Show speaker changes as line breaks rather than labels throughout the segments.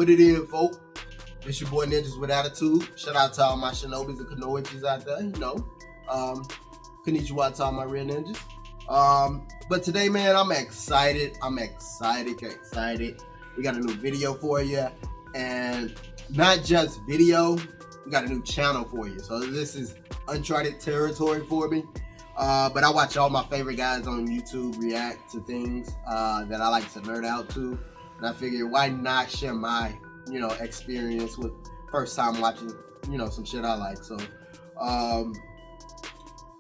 What it is, folk? It's your boy Ninjaz with Attitude. Shout out to all my shinobis and kanoichis out there, Konnichiwa to all my real ninjas. But today, man, I'm excited. We got a new video for you. And not just video, we got a new channel for you. So this is uncharted territory for me. But I watch all my favorite guys on YouTube react to things that I like to nerd out to. And I figured, why not share my, experience with first time watching, some shit I like. So,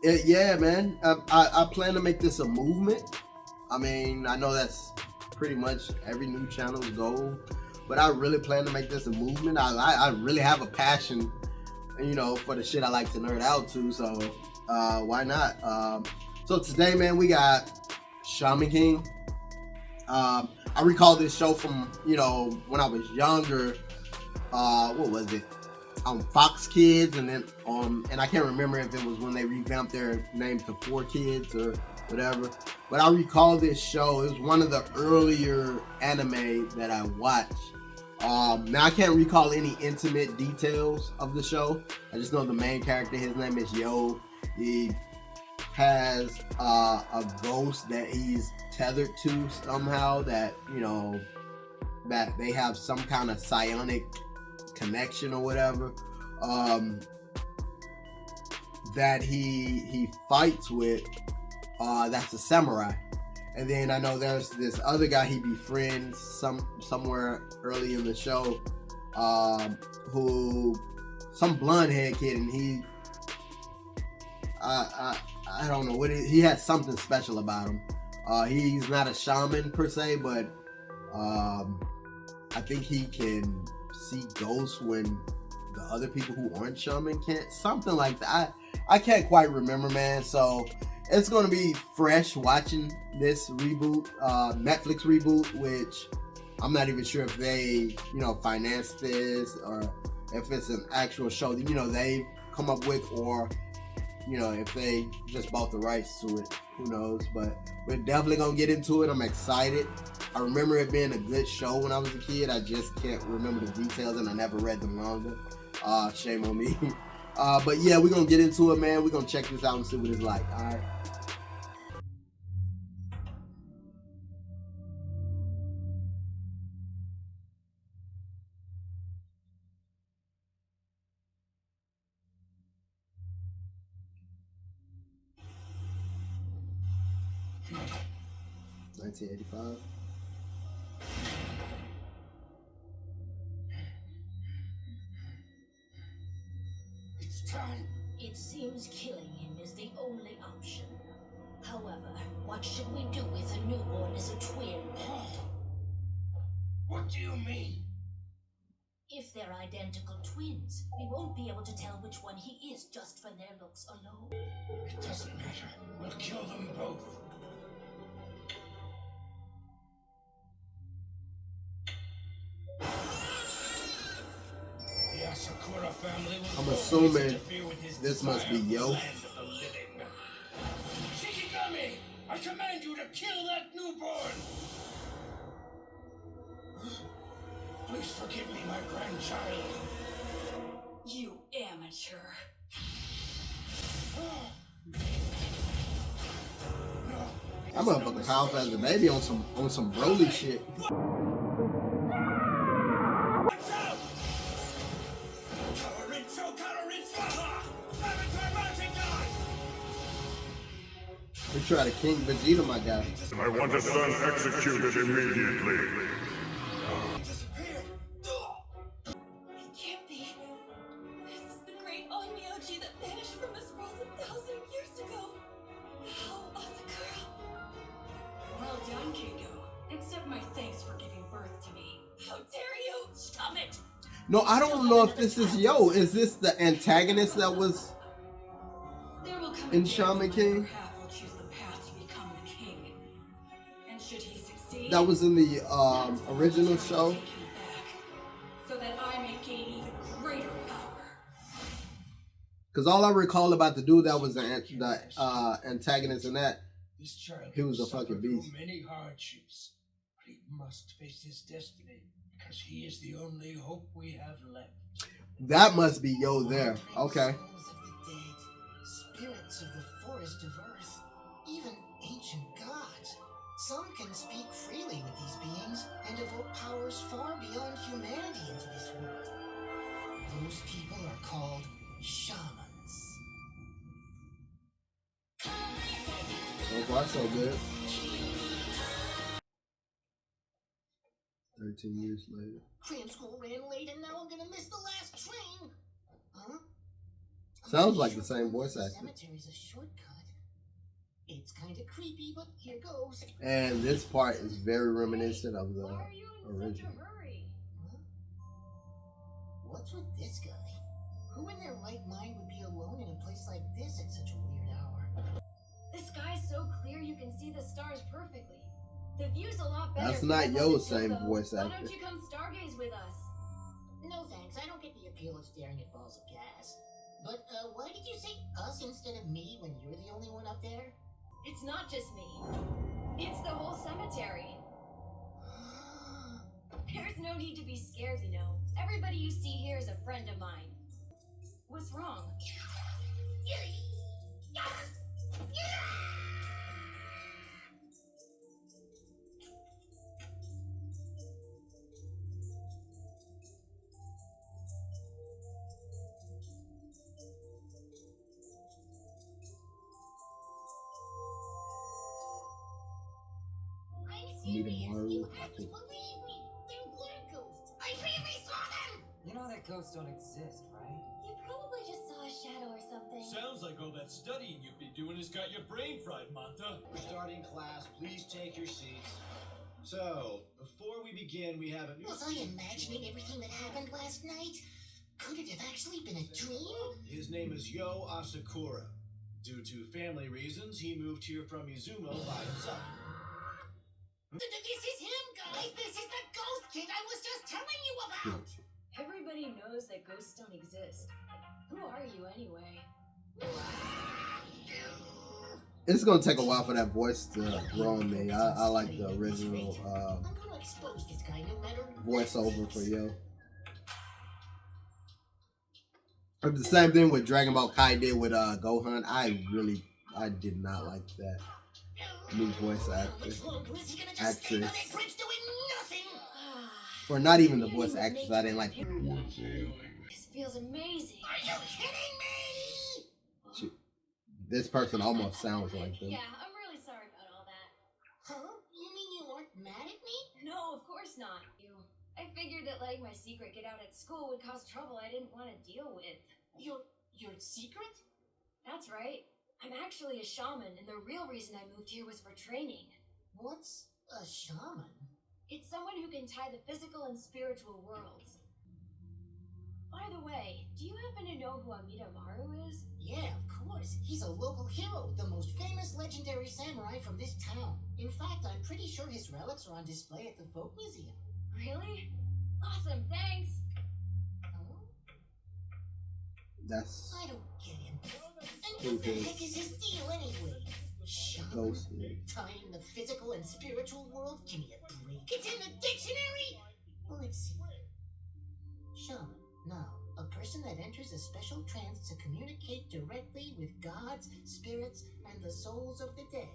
yeah, man, I plan to make this a movement. I mean, I know that's pretty much every new channel's goal, but I really plan to make this a movement. I really have a passion, for the shit I like to nerd out to. So, why not? So today, man, we got Shaman King. I recall this show from, when I was younger. What was it? Fox Kids, and then and I can't remember if it was when they revamped their name to 4 Kids or whatever. But I recall this show. It was one of the earlier anime that I watched. Now I can't recall any intimate details of the show. I just know the main character, his name is Yo. He has a ghost that he's tethered to somehow, that that they have some kind of psionic connection or whatever, that he fights with, that's a samurai. And then I know there's this other guy he befriends somewhere early in the show, who some blonde head kid, and he I don't know what he has something special about him. He's not a shaman per se, but I think he can see ghosts when the other people who aren't shaman can't. Something like that. I can't quite remember, man. So it's gonna be fresh watching this reboot, Netflix reboot, which I'm not even sure if they, financed this or if it's an actual show that, they've come up with, or if they just bought the rights to it. Who knows? But we're definitely gonna get into it. I'm excited. I remember it being a good show when I was a kid. I just can't remember the details, and I never read the manga. Shame on me. But yeah, we're gonna get into it, man. We're gonna check this out and see what it's like. All right. $1985.
It's time. It seems killing him is the only option. However, what should we do with a newborn as a twin? What do you mean? If they're identical twins, we won't be able to tell which one he is just for their looks alone. It doesn't matter. We'll kill them both. The Asakura family will
I'm assuming this must be Yo.
Shikigami, I command you to kill that newborn! Please forgive me, my grandchild. You amateur.
That motherfucker house as a baby on some Broly shit. We try to King Vegeta, my guy.
I want his son executed immediately.
It can't be. This is the great Onmyoji that vanished from this world 1,000 years ago. How, Asakura? Well done, Kingo. Accept my thanks for giving birth to me. How dare you? Stop it!
No, I don't know if this is Yo. Is this the antagonist that was in Shaman King? That was in the original show.
So that I may gain even greater power.
Because all I recall about the dude that was the antagonist in that, he was a fucking beast.
Many hardships, but he must face his destiny.
Because he is the only hope we have left.
That must be Yo there. Okay.
Souls of the dead, spirits of the forest of earth, even ancient gods. Some can speak freely with these beings and evoke powers far beyond humanity into this world. Those people are called shamans.
So far, so good. 13 years later.
Cram school ran late and now I'm gonna miss the last train. Huh?
Sounds like the same voice actor.
Cemetery's a shortcut. It's kind of creepy, but here goes.
And this part is very reminiscent of the
Why are you in
original.
such a hurry?
Huh? What's with this guy? Who in their right mind would be alone in a place like this at such a weird hour?
The sky's so clear you can see the stars perfectly. The view's a lot better.
That's not Yo's same voice
Why
actor.
don't you come stargaze with us?
No thanks, I don't get the appeal of staring at balls of gas. But why did you say us instead of me when you're the only one up there?
It's not just me. It's the whole cemetery. There's no need to be scared, you know. Everybody you see here is a friend of mine. What's wrong?
You have to believe me. They're black ghosts. I really saw them.
You know that ghosts don't exist, right?
You probably just saw a shadow or something.
Sounds like all that studying you've been doing has got your brain fried, Manta.
Starting class, please take your seats. So, before we begin, we have a new...
Was I imagining everything that happened last night? Could it have actually been a dream?
His name is Yo Asakura. Due to family reasons, he moved here from Izumo by himself.
This is him, guys! This is the ghost kid I was just telling you about!
Everybody knows that ghosts don't exist. Who are you anyway?
It's gonna take a while for that voice to grow on me. I like the original
I'm gonna expose this guy no matter
voiceover for Yo. But the same thing with Dragon Ball Kai did with Gohan. I did not like that new voice actress. Or not even the voice actress. I didn't like.
This feels amazing.
Are you kidding me?
This person almost sounds like them.
Yeah, I'm really sorry about all that.
Huh? You mean you weren't mad at me?
No, of course not. I figured that letting my secret get out at school would cause trouble I didn't want to deal with.
Your secret?
That's right. I'm actually a shaman, and the real reason I moved here was for training.
What's a shaman?
It's someone who can tie the physical and spiritual worlds. By the way, do you happen to know who Amida Maru is?
Yeah, of course. He's a local hero, the most famous legendary samurai from this town. In fact, I'm pretty sure his relics are on display at the Folk Museum.
Really? Awesome, thanks!
Huh?
That's
I don't get him. And what the heck is his deal anyway? Shaman?
Ghost.
Tying the physical and spiritual world? Give me a break. It's in the dictionary! Well, let's see. Shaman. Now, a person that enters a special trance to communicate directly with gods, spirits, and the souls of the dead.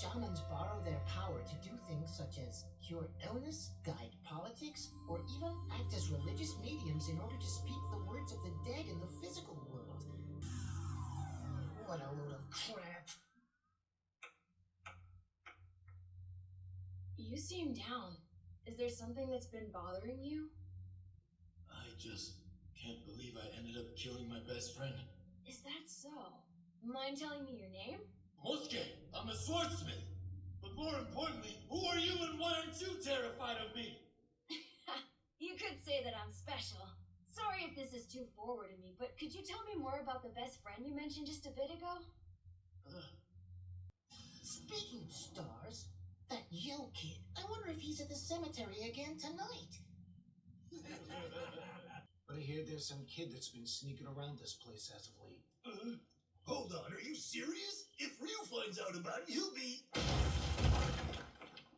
Shamans borrow their power to do things such as cure illness, guide politics, or even act as religious mediums in order to speak the words of the dead in the physical world. What a load of crap.
You seem down. Is there something that's been bothering you?
I just can't believe I ended up killing my best friend.
Is that so? Mind telling me your name?
Mosuke, I'm a swordsmith. But more importantly, who are you and why aren't you terrified of me?
You could say that I'm special. Sorry if this is too forward of me, but could you tell me more about the best friend you mentioned just a bit ago?
Speaking of stars, that Yo kid, I wonder if he's at the cemetery again tonight.
But I hear there's some kid that's been sneaking around this place as of late.
Hold on, are you serious? If Ryu finds out about it, he'll be...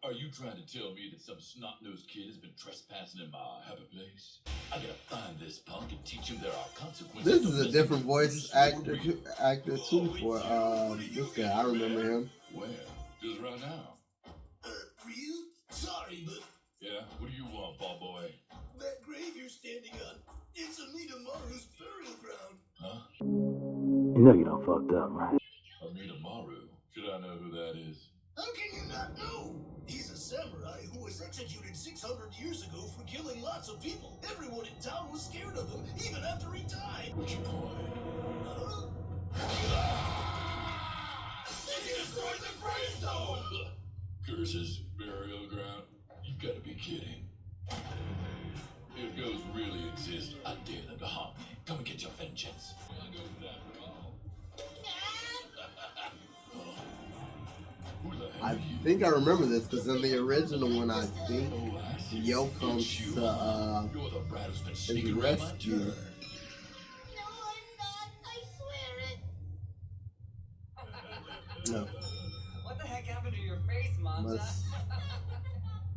Are you trying to tell me that some snot-nosed kid has been trespassing in my happy place? I gotta find this punk and teach him there are consequences.
This is a different voice actor too for this guy. I remember him.
Where? Just right now.
Ryu? Sorry, but
Yeah, what do you want, ball boy?
that grave you're standing on, it's Amita Maru's burial ground.
Huh?
You know you done fucked up, right?
Amita Maru? Should I know who that is?
How can you not know? He's a samurai who was executed 600 years ago for killing lots of people. Everyone in town was scared of him, even after he died.
What's your point?
He destroyed the gravestone!
Curses, burial ground? You've got to be kidding. If ghosts really exist, I dare them to haunt me. Come and get your vengeance. Well, I go for that for all. Who the hell
I
are you?
think I remember this because in the original one, I think
Oh, I see.
Yo comes
It's you.
to
You're the brat who's been
his
sneaking around my
rescue.
No,
turn.
I'm not. I swear it.
No,
What the heck happened to your face, Manta?
must,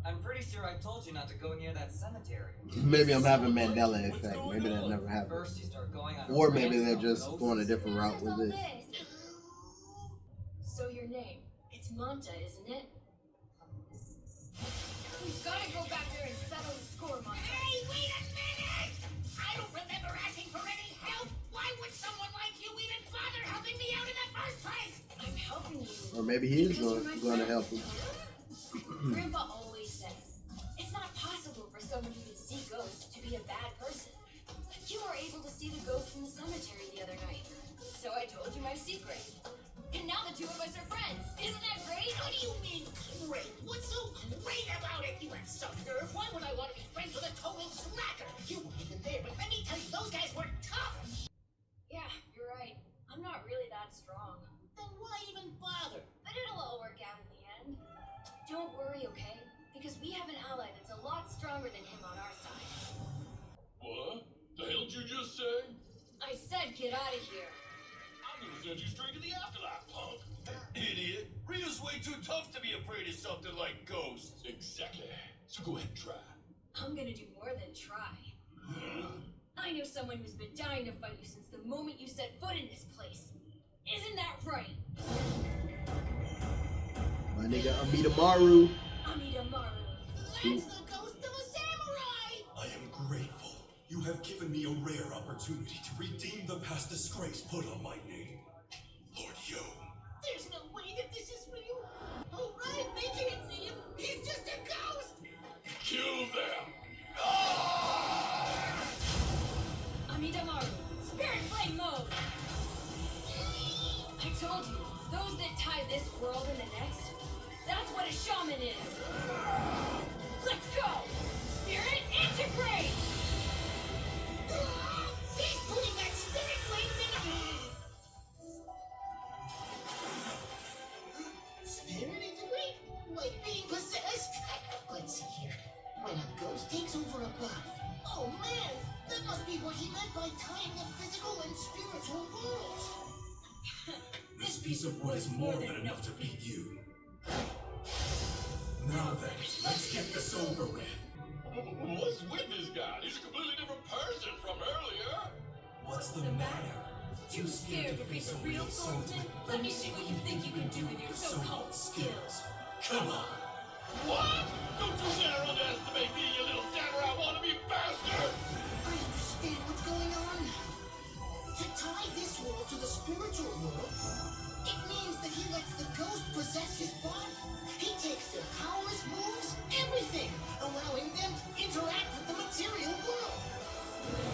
I'm pretty sure I told you not to go near that cemetery.
maybe I'm having Mandela effect. Maybe that never happened.
First you start going on a
Or maybe they're
rant
just
about
going a
ghosts.
different route with this.
So your name, it's Manta, isn't it? We've got to go back there and settle the score, Manta.
Hey, wait a minute! I don't remember asking for any help. Why would someone like you even bother helping me out in the first place?
I'm helping you.
Or maybe he is
Because you're my
going to
friend.
help him.
Grandpa always says, it's not possible for someone who can see ghosts to be a bad person. You were able to see the ghost in the cemetery the other night. So I told you my secret. And now the two of us are friends. Isn't that great?
What do you mean, great? What's so great about it? You have some nerve. Why would I want to be friends with a total slacker? You weren't even there, but let me tell you, those guys were tough.
Yeah, you're right. I'm not really that strong.
Then why even bother?
But it'll all work out in the end. Don't worry, okay? Because we have an ally that's a lot stronger than him on our side.
What? The hell did you just say?
I said get out of here.
I'm gonna send you straight to the afterlife, punk.
Idiot! Ryu's way too tough to be afraid of something like ghosts.
Exactly. So go ahead and try.
I'm gonna do more than try. I know someone who's been dying to fight you since the moment you set foot in this place. Isn't that right?
My nigga Amita Maru.
Amita Maru.
That's the ghost of a samurai!
I am grateful. You have given me a rare opportunity to redeem the past disgrace put on my name. Lord Yo.
There's no way that this is real. Oh, right, they can't see him. He's just a ghost.
Kill them!
Amita Maru. Spirit flame mode. I told you, those that tie this world and the next, that's what a shaman is. Let's go! Spirit integrate!
He's putting that spirit flame in. Spirit integrate? Like being possessed? Let's see here. When a ghost takes over a body. Oh man, that must be what he meant by tying the physical and spiritual worlds.
This piece of wood is more than enough to beat you. Now then, let's get this over with.
What's with this guy? He's a completely different person from earlier.
What's the matter?
Too scared to face a real swordsman? Let me see what you think you can do with your so-called skills.
Come on.
What? Don't you dare underestimate me, you little samurai wannabe bastard!
I understand what's going on. To tie this world to the spiritual world, it means that he lets the ghost possess his body. He takes their powers, moves, everything, allowing them to interact with the material world.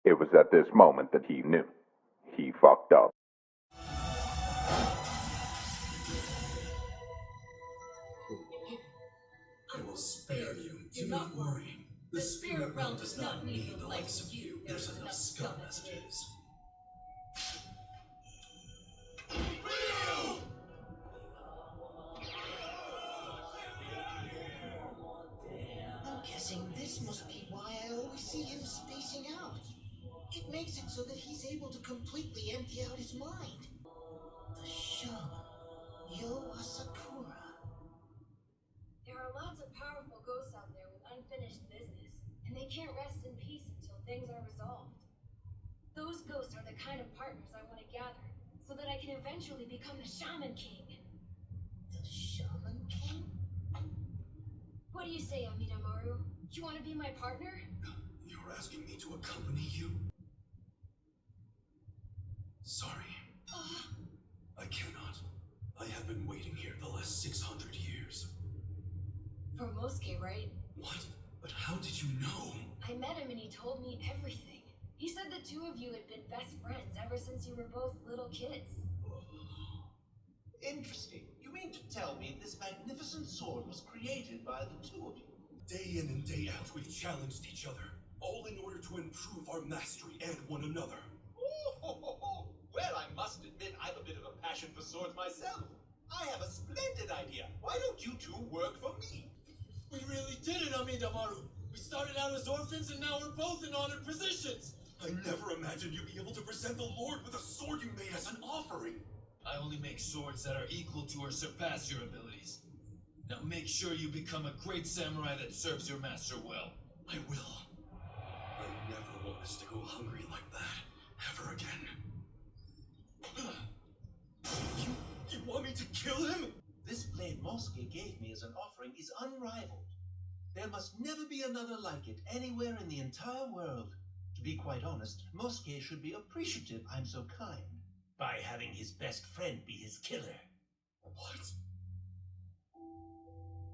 It was at this moment that he knew. He fucked up.
I will spare you. Do not worry. The spirit realm does not need the likes of you. There's enough scum as it is.
I'm guessing this must be why I always see him spacing out. It makes it so that he's able to completely empty out his mind. The Shaman, Yo Asakura.
There are lots of powerful ghosts out there with unfinished business, and they can't rest in peace until things are resolved. Those ghosts are the kind of partners I want to gather, so that I can eventually become the Shaman King.
The Shaman King?
What do you say, Amidamaru? You want to be my partner?
You're asking me to accompany you? Sorry. I cannot. I have been waiting here the last 600 years.
For Mosuke, right?
What? But how did you know?
I met him and he told me everything. He said the two of you had been best friends ever since you were both little kids.
Interesting. You mean to tell me this magnificent sword was created by the two of you?
Day in and day out, we've challenged each other, all in order to improve our mastery and one another.
Well, I must admit I've a bit of a passion for swords myself. I have a splendid idea. Why don't you two work for me?
We really did it, Amidamaru. We started out as orphans and now we're both in honored positions.
I never imagined you'd be able to present the Lord with a sword you made as an offering.
I only make swords that are equal to or surpass your abilities. Now make sure you become a great samurai that serves your master well.
I will. I never want us to go hungry like that, ever again. You want me to kill him?
This blade Mosuke gave me as an offering is unrivaled. There must never be another like it anywhere in the entire world. To be quite honest, Mosuke should be appreciative I'm so kind. By having his best friend be his killer.
What?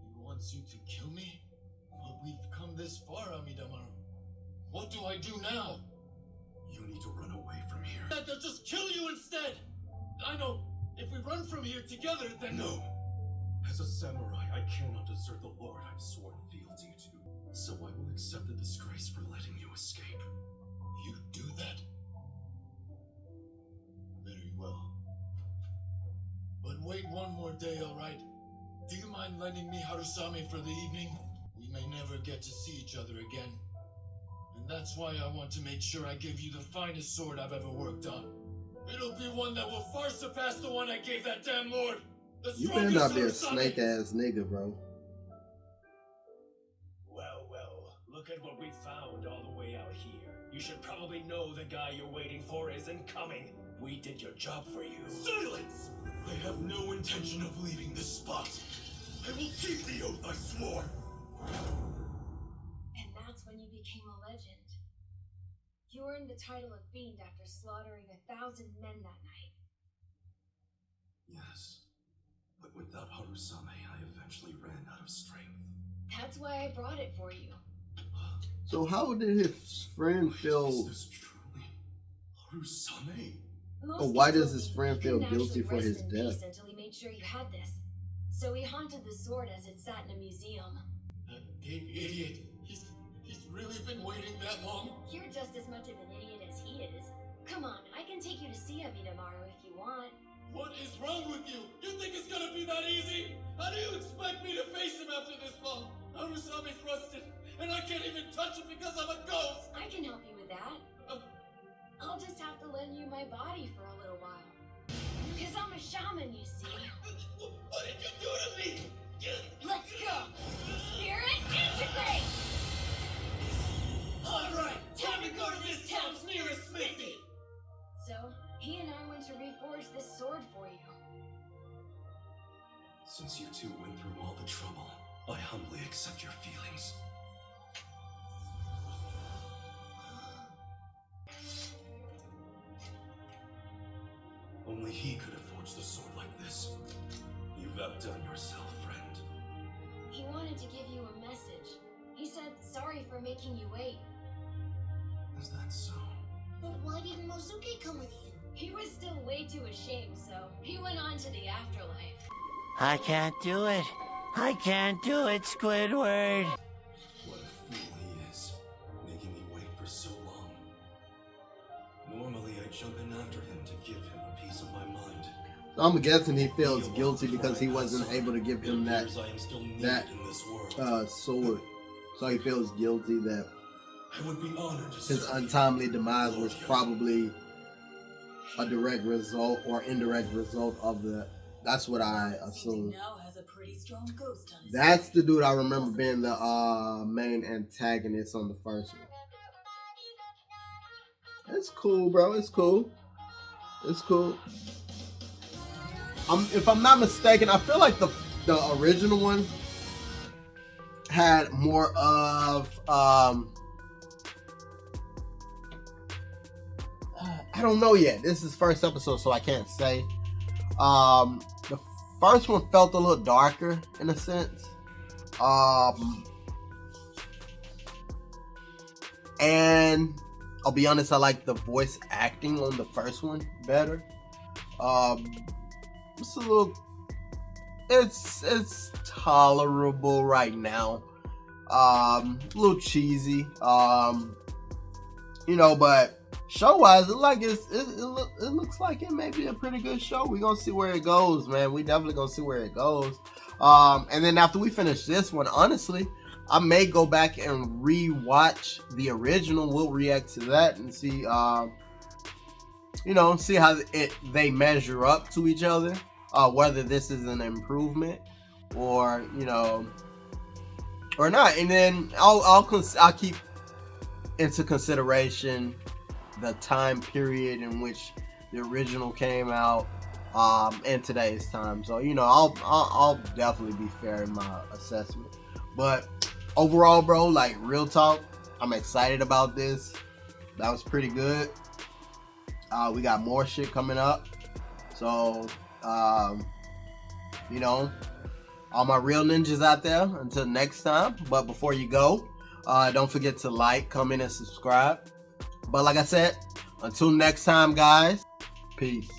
He wants you to kill me? But we've come this far, Amidamaru. What do I do now?
You need to run away from here.
They'll just kill you instead! I know. If we run from here together, then...
No! As a samurai, I cannot desert the Lord I've sworn fealty to. So I will accept the disgrace for letting you escape.
You do that? Very well. But wait one more day, alright? Do you mind lending me Harusame for the evening? We may never get to see each other again. And that's why I want to make sure I give you the finest sword I've ever worked on. It'll be one that will far surpass the one I gave that damn lord.
You better not be a snake ass nigga, bro.
Well, look at what we found all the way out here. You should probably know the guy you're waiting for isn't coming. We did your job for you.
Silence! I have no intention of leaving this spot. I will keep the oath I swore.
And that's when you became a legend. You earned the title of Fiend after slaughtering 1,000 men that night.
Yes, but without Harusame, I eventually ran out of strength.
That's why I brought it for you.
So how did his friend feel?
Is this truly Harusame?
Or why does his friend feel guilty for his death?
Until he made sure you had this. So he haunted the sword as it sat in a museum.
That big idiot. He's really been waiting that long?
You're just as much of an idiot as he is. Come on, I can take you to see Amidamaru if you want.
What is wrong with you? You think it's gonna be that easy? How do you expect me to face him after this long? Harusame's rusted, and I can't even touch him because I'm a ghost!
I can help you with that. I'll just have to lend you my body for a little while. Because I'm a shaman, you see.
What did you do to me?
Let's go! Spirit, integrate!
Alright, time to go to this town's nearest smithy!
So, he and I went to reforge this sword for you.
Since you two went through all the trouble, I humbly accept your feelings. Only he could have forged a sword like this. You've outdone yourself, friend.
He wanted to give you a message. He said sorry for making you wait.
Is that so?
But why didn't Mosuke come with you?
He was still way too ashamed, so he went on to the afterlife.
I can't do it. I can't do it, Squidward.
What a fool he is, making me wait for so long. Normally I jump in after him to give him a piece of my mind.
I'm guessing he feels guilty because he wasn't able to give him that sword. So he feels guilty that
I would be honored to
his untimely demise was probably a direct result or indirect result of the. That's what I assume.
Now has a pretty strong ghost on his
That's the dude I remember being the main antagonist on the first one. It's cool, bro. It's cool. It's cool. If I'm not mistaken, I feel like the original one had more of I don't know yet. This is first episode, so I can't say. The first one felt a little darker in a sense. And I'll be honest, I like the voice acting on the first one better. It's a little, it's tolerable right now. A little cheesy. You know, but show-wise, it looks like it may be a pretty good show. We're gonna see where it goes, man. We definitely gonna see where it goes. And then after we finish this one, honestly, I may go back and re-watch the original. We'll react to that and see, you know, see how they measure up to each other. Whether this is an improvement or, you know, or not. And then I'll keep into consideration the time period in which the original came out, and today's time. So, you know, I'll definitely be fair in my assessment. But overall, bro, like, real talk, I'm excited about this. That was pretty good. We got more shit coming up. So, you know, all my real ninjas out there, until next time. But before you go, don't forget to like, comment, and subscribe. But like I said, until next time, guys, peace.